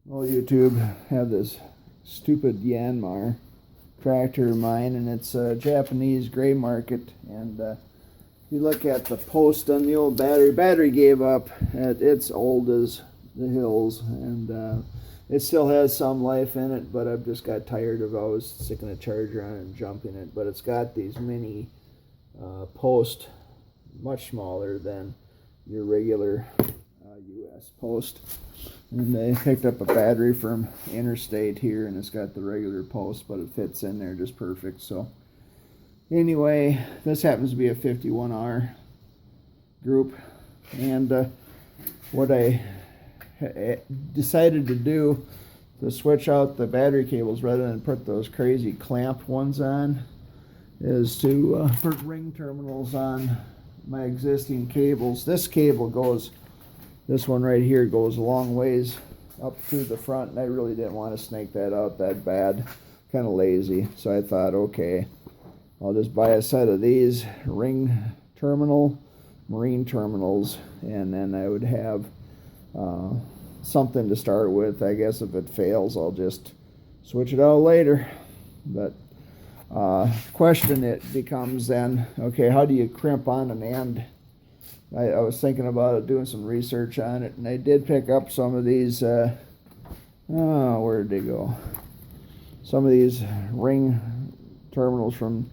Well, YouTube, have this stupid Yanmar tractor of mine, and it's a Japanese gray market. And if you look at the post on the old battery gave up. It's old as the hills, and it still has some life in it, but I've just got tired of always sticking a charger on it and jumping it. But it's got these mini posts, much smaller than your regular US post. And they picked up a battery from Interstate here, and it's got the regular post, but it fits in there just perfect. So anyway, this happens to be a 51R group, and what I decided to do to switch out the battery cables rather than put those crazy clamp ones on is to put ring terminals on my existing cables. This cable goes, this one right here goes a long ways up through the front, and I really didn't want to snake that out that bad. Kind of lazy, so I thought, okay, I'll just buy a set of these ring terminal marine terminals, and then I would have something to start with. I guess if it fails, I'll just switch it out later. But question it becomes then, okay, how do you crimp on an end? I was thinking about it, doing some research on it, and I did pick up some of these, where did they go? Some of these ring terminals from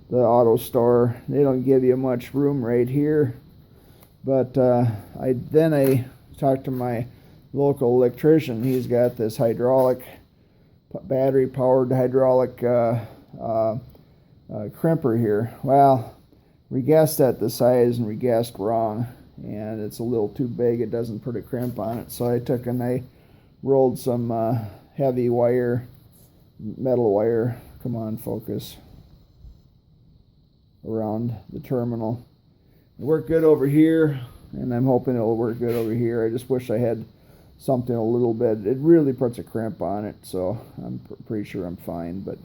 the auto store. They don't give you much room right here, but I talked to my local electrician. He's got this hydraulic, battery-powered hydraulic crimper here. Well, we guessed at the size, and we guessed wrong, and it's a little too big. It doesn't put a crimp on it. So I took and I rolled some heavy wire, metal wire, come on, focus, around the terminal. It worked good over here, and I'm hoping it'll work good over here. I just wish I had something a little bit. It really puts a crimp on it, so I'm pretty sure I'm fine. But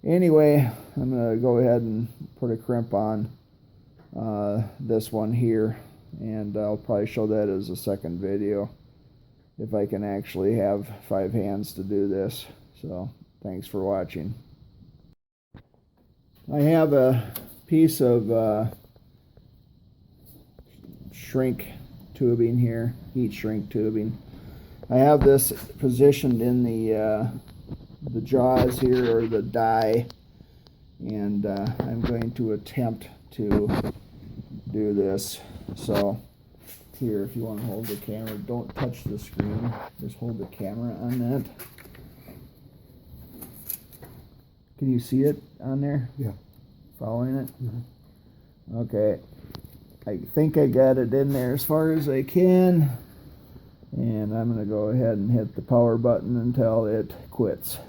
anyway, I'm going to go ahead and put a crimp on this one here, and I'll probably show that as a second video if I can actually have 5 hands to do this. So thanks for watching. I have a piece of shrink tubing here, heat shrink tubing. I have this positioned in the jaws here, or the die, and I'm going to attempt to do this. So here, if you want to hold the camera, don't touch the screen, just hold the camera on that. Can you see it on there? Yeah. Following it? Mm-hmm. Okay. I think I got it in there as far as I can, and I'm going to go ahead and hit the power button until it quits.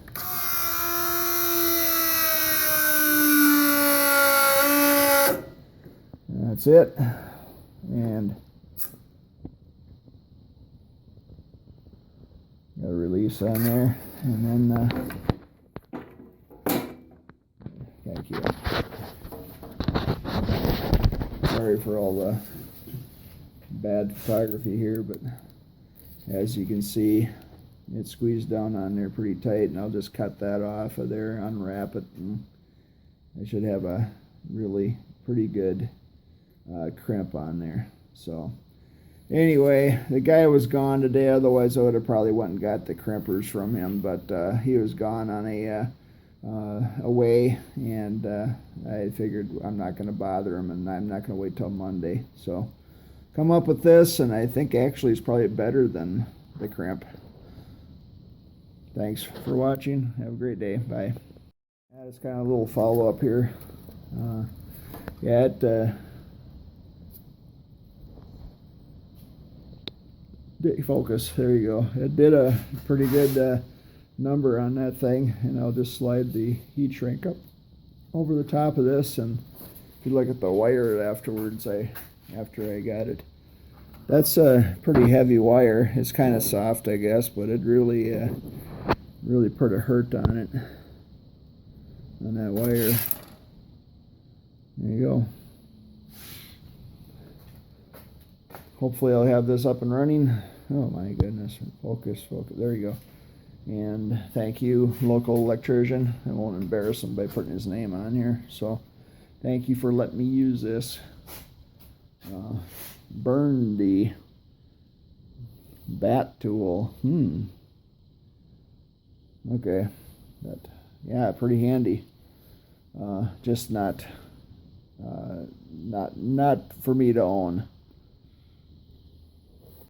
And that's it. And got a release on there, and then thank you. Sorry for all the bad photography here, but as you can see, it's squeezed down on there pretty tight, and I'll just cut that off of there, unwrap it, and I should have a really pretty good crimp on there. So anyway, the guy was gone today, otherwise I would have probably went and got the crimpers from him, but he was gone on a away, and I figured I'm not going to bother him, and I'm not going to wait till Monday. So come up with this, and I think actually it's probably better than the crimp. Thanks for watching. Have a great day. Bye. It's kind of a little follow-up here. Focus. There you go. It did a pretty good number on that thing, and I'll just slide the heat shrink up over the top of this, and if you look at the wire afterwards, after I got it, that's a pretty heavy wire. It's kind of soft, I guess, but it really put a hurt on it, on that wire. There you go. Hopefully I'll have this up and running Oh my goodness. Focus. There you go. And thank you, local electrician. I won't embarrass him by putting his name on here. So thank you for letting me use this. Burn the bat tool. Okay. Yeah, pretty handy. Just not for me to own.